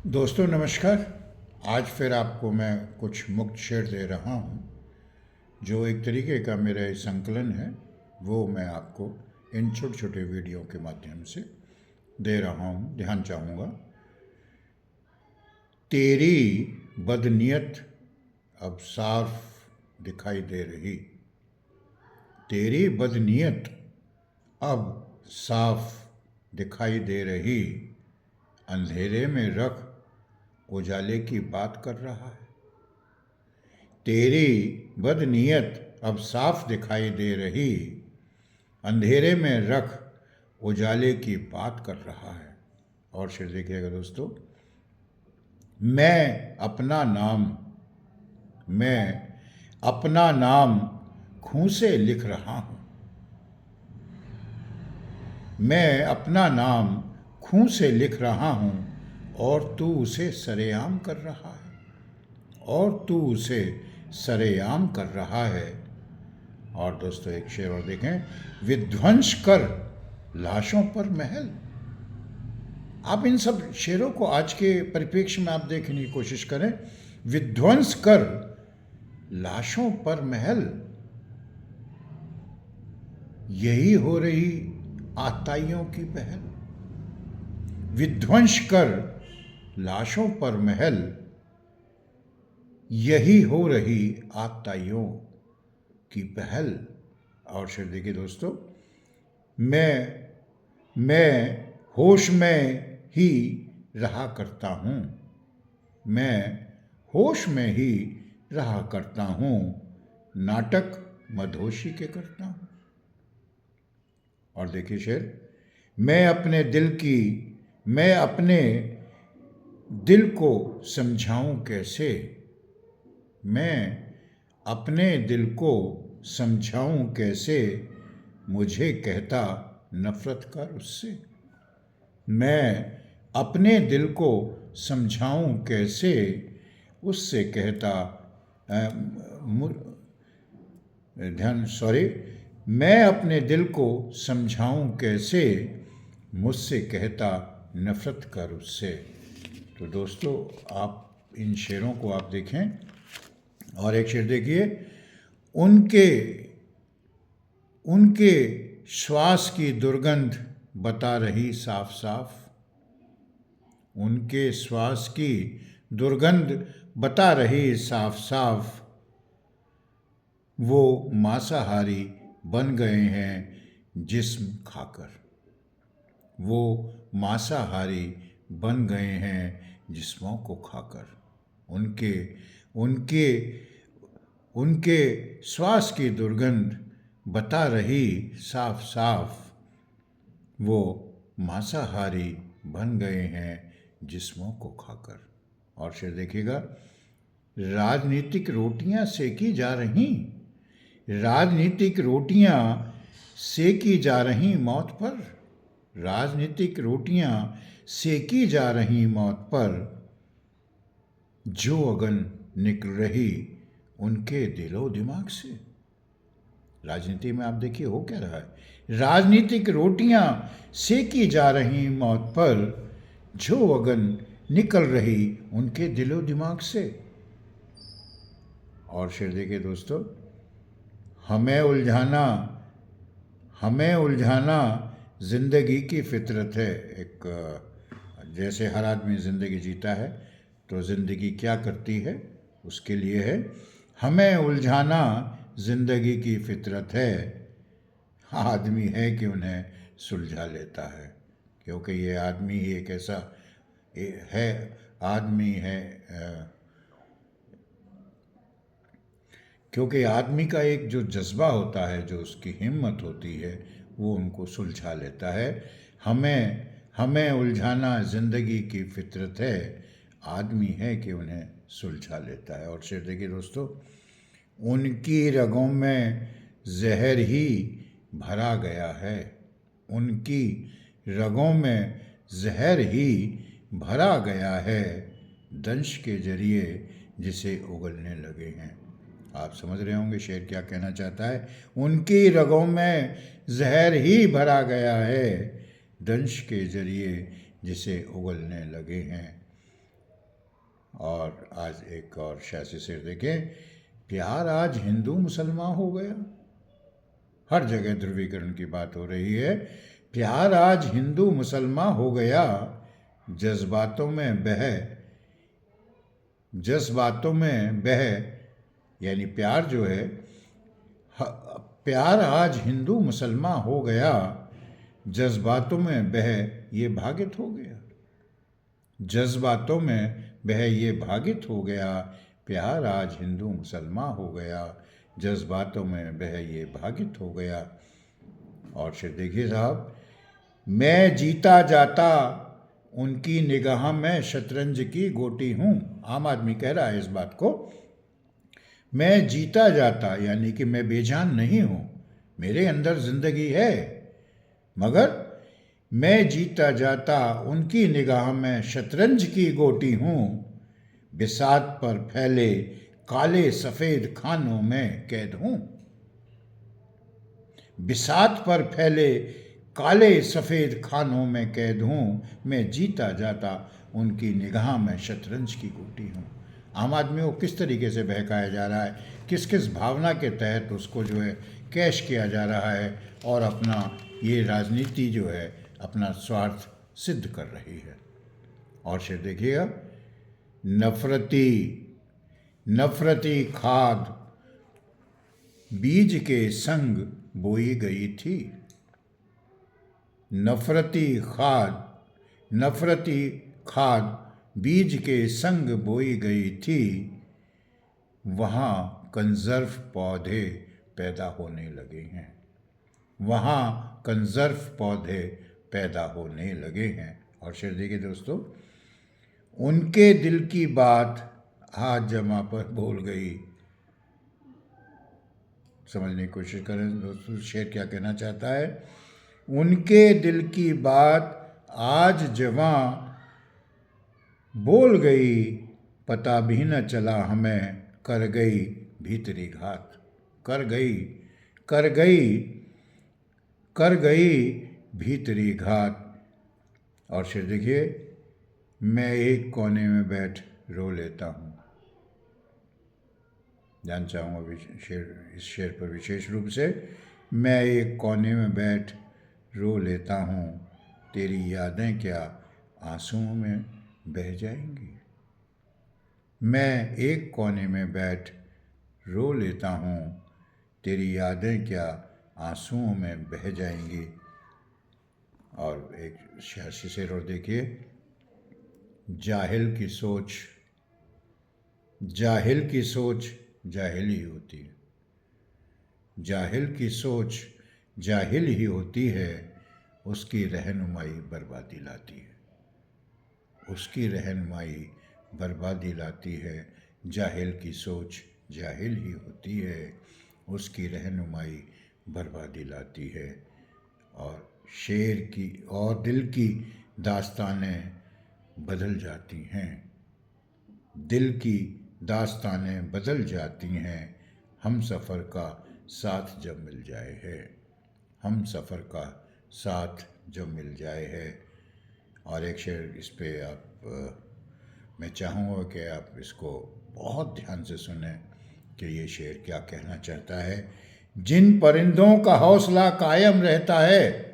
दोस्तों नमस्कार। आज फिर आपको मैं कुछ मुक्त शेर दे रहा हूँ, जो एक तरीके का मेरा एक संकलन है। वो मैं आपको इन छोटे छोटे वीडियो के माध्यम से दे रहा हूँ। ध्यान चाहूँगा। तेरी बदनीयत अब साफ दिखाई दे रही। तेरी बदनीयत अब साफ दिखाई दे रही। अंधेरे में रख उजाले की बात कर रहा है। तेरी बदनीयत अब साफ दिखाई दे रही। अंधेरे में रख उजाले की बात कर रहा है। और शेर देखिएगा दोस्तों। मैं अपना नाम खून से लिख रहा हूँ। मैं अपना नाम खून से लिख रहा हूँ और तू उसे सरेआम कर रहा है। और तू उसे सरेआम कर रहा है। और दोस्तों एक शेर और देखें। विध्वंस कर लाशों पर महल। आप इन सब शेरों को आज के परिप्रेक्ष्य में आप देखने की कोशिश करें। विध्वंस कर लाशों पर महल, यही हो रही आताइयों की पहल। विध्वंस कर लाशों पर महल, यही हो रही आताइयों की पहल। और शेर देखिए दोस्तों। मैं होश में ही रहा करता हूँ। मैं होश में ही रहा करता हूँ। नाटक मधोशी के करता हूँ। और देखिए शेर। मैं अपने दिल को समझाऊं कैसे। मैं अपने दिल को समझाऊं कैसे। मुझे कहता नफरत कर उससे। मैं अपने दिल को समझाऊं कैसे, उससे कहता मैं अपने दिल को समझाऊं कैसे, मुझसे कहता नफरत कर उससे। तो दोस्तों आप इन शेरों को आप देखें। और एक शेर देखिए। उनके उनके श्वास की दुर्गंध बता रही साफ साफ। उनके श्वास की दुर्गंध बता रही साफ साफ। वो मांसाहारी बन गए हैं जिस्म खाकर। वो मांसाहारी बन गए हैं जिस्मों को खाकर। उनके उनके उनके श्वास की दुर्गंध बता रही साफ साफ। वो मांसाहारी बन गए हैं जिस्मों को खाकर। और शेर देखिएगा। राजनीतिक रोटियां सेकी जा रही। राजनीतिक रोटियां सेकी जा रही मौत पर। राजनीतिक रोटियां सेकी जा रही मौत पर। जो अगन निकल रही उनके दिलो दिमाग से। राजनीति में आप देखिए हो क्या रहा है। राजनीतिक रोटियां सेकी जा रही मौत पर। जो अगन निकल रही उनके दिलो दिमाग से। और शेर देखिए दोस्तों। हमें उलझाना जिंदगी की फितरत है। एक जैसे हर आदमी जिंदगी जीता है तो जिंदगी क्या करती है उसके लिए है। हमें उलझाना जिंदगी की फितरत है। आदमी है कि उन्हें सुलझा लेता है। क्योंकि ये आदमी ही एक ऐसा है आदमी है क्योंकि आदमी का एक जो जज्बा होता है, जो उसकी हिम्मत होती है, वो उनको सुलझा लेता है। हमें उलझाना ज़िंदगी की फितरत है। आदमी है कि उन्हें सुलझा लेता है। और शेर देखिए दोस्तों। उनकी रगों में जहर ही भरा गया है। उनकी रगों में जहर ही भरा गया है। दंश के जरिए जिसे उगलने लगे हैं। आप समझ रहे होंगे शेर क्या कहना चाहता है। उनकी रगों में जहर ही भरा गया है। दंश के जरिए जिसे उगलने लगे हैं। और आज एक और शायरी शेर देखें, प्यार आज हिंदू मुसलमान हो गया। हर जगह ध्रुवीकरण की बात हो रही है। प्यार आज हिंदू मुसलमान हो गया, जज्बातों में बह, यानी प्यार जो है, प्यार आज हिंदू मुसलमान हो गया, जज्बातों में बह ये भागित हो गया। जज्बातों में बह ये भागित हो गया, प्यार आज हिंदू मुसलमान हो गया, जज्बातों में बह ये भागित हो गया। और फिर देखिए साहब, मैं जीता जाता उनकी निगाह में शतरंज की गोटी हूँ। आम आदमी कह रहा है इस बात को। मैं जीता जाता यानी कि मैं बेजान नहीं हूँ, मेरे अंदर जिंदगी है, मगर मैं जीता जाता उनकी निगाह में शतरंज की गोटी हूँ। बिसात पर फैले काले सफ़ेद खानों में कैद हूँ। बिसात पर फैले काले सफ़ेद खानों में कैद हूँ, मैं जीता जाता उनकी निगाह में शतरंज की गोटी हूँ। आम आदमी को किस तरीके से बहकाया जा रहा है, किस किस भावना के तहत उसको जो है कैश किया जा रहा है, और अपना ये राजनीति जो है अपना स्वार्थ सिद्ध कर रही है। और फिर देखिएगा, नफरती खाद बीज के संग बोई गई थी। नफरती खाद बीज के संग बोई गई थी, वहाँ कंजर्व पौधे पैदा होने लगे हैं। वहाँ कंजर्व पौधे पैदा होने लगे हैं। और शेर देखिए दोस्तों, उनके दिल की बात हाथ जमा पर बोल गई। समझने की कोशिश करें दोस्तों, शेर क्या कहना चाहता है। उनके दिल की बात आज जवां बोल गई, पता भी न चला हमें, कर गई भीतरी घात। कर गई भीतरी घात। और शेर देखिए, मैं एक कोने में बैठ रो लेता हूँ। जान चाहूँगा इस शेर पर विशेष रूप से। मैं एक कोने में बैठ रो लेता हूँ, तेरी यादें क्या आंसुओं में बह जाएंगी। मैं एक कोने में बैठ रो लेता हूँ, तेरी यादें क्या आंसुओं में बह जाएंगी। और एक सियासी शेर और देखिए, जाहिल की सोच जाहिल ही होती है। जाहिल की सोच जाहिल ही होती है, उसकी रहनुमाई बर्बादी लाती है। उसकी रहनुमाई बर्बादी लाती है। जाहिल की सोच जाहिल ही होती है, उसकी रहनुमाई बर्बादी लाती है। और शेर की और दिल की दास्तानें बदल जाती हैं। दिल की दास्तानें बदल जाती हैं, हम सफ़र का साथ जब मिल जाए है। हम सफ़र का साथ जब मिल जाए है। और एक शेर इस पे मैं चाहूँगा कि आप इसको बहुत ध्यान से सुनें कि ये शेर क्या कहना चाहता है। जिन परिंदों का हौसला कायम रहता है,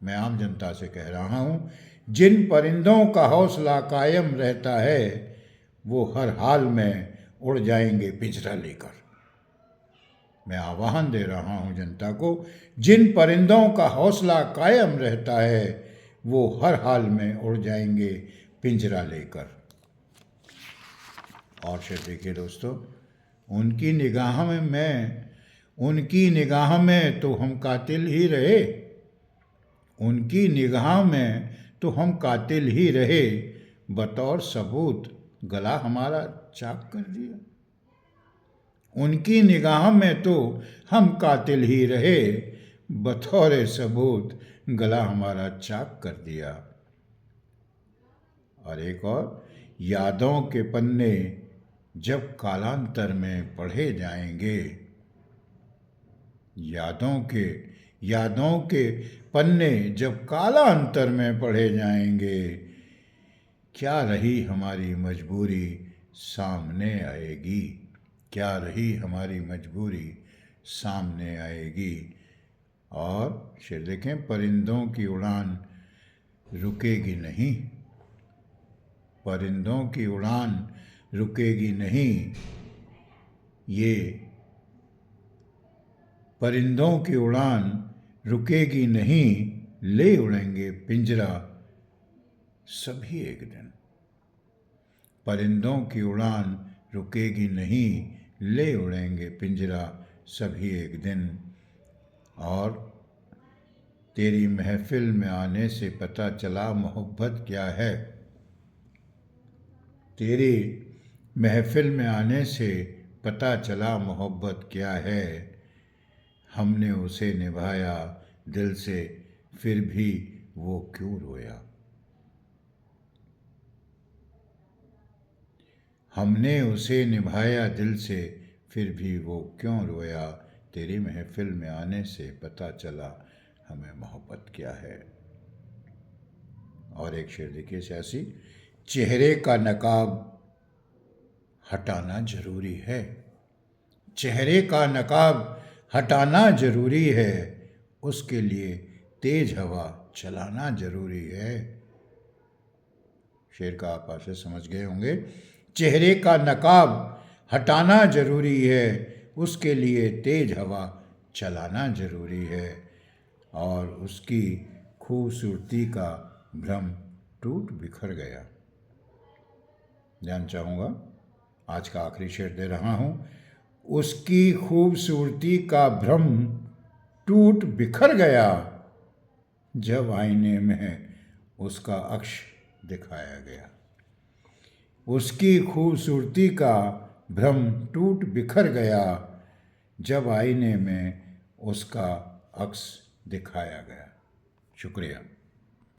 मैं आम जनता से कह रहा हूँ, जिन परिंदों का हौसला कायम रहता है, वो हर हाल में उड़ जाएंगे पिंजरा लेकर। मैं आह्वान दे रहा हूँ जनता को, जिन परिंदों का हौसला कायम रहता है, वो हर हाल में उड़ जाएंगे पिंजरा लेकर। और फिर देखिए दोस्तों, उनकी निगाह में तो हम कातिल ही रहे। उनकी निगाह में तो हम कातिल ही रहे, बतौर सबूत गला हमारा चाक कर दिया। उनकी निगाह में तो हम कातिल ही रहे, बतौर सबूत गला हमारा चाक कर दिया। और एक और, यादों के पन्ने जब कालांतर में पढ़े जाएंगे। यादों के पन्ने जब कालांतर में पढ़े जाएंगे, क्या रही हमारी मजबूरी सामने आएगी, क्या रही हमारी मजबूरी सामने आएगी। और शेर देखें, परिंदों की उड़ान रुकेगी नहीं, परिंदों की उड़ान रुकेगी नहीं, ये परिंदों की उड़ान रुकेगी नहीं, ले उड़ेंगे पिंजरा सभी एक दिन। परिंदों की उड़ान रुकेगी नहीं, ले उड़ेंगे पिंजरा सभी एक दिन। और तेरी महफिल में आने से पता चला मोहब्बत क्या है, तेरी महफिल में आने से पता चला मोहब्बत क्या है। हमने उसे निभाया दिल से फिर भी वो क्यों रोया, हमने उसे निभाया दिल से फिर भी वो क्यों रोया। तेरी महफिल में आने से पता चला हमें मोहब्बत क्या है। और एक शेर देखिए ऐसी, चेहरे का नकाब हटाना जरूरी है, चेहरे का नकाब हटाना जरूरी है, उसके लिए तेज हवा चलाना जरूरी है। शेर का आप आशय समझ गए होंगे। चेहरे का नकाब हटाना जरूरी है, उसके लिए तेज हवा चलाना जरूरी है। और उसकी खूबसूरती का भ्रम टूट बिखर गया। ध्यान चाहूँगा, आज का आखिरी शेर दे रहा हूँ। उसकी खूबसूरती का भ्रम टूट बिखर गया, जब आईने में उसका अक्ष दिखाया गया। उसकी खूबसूरती का भ्रम टूट बिखर गया, जब आईने में उसका अक्स दिखाया गया। शुक्रिया।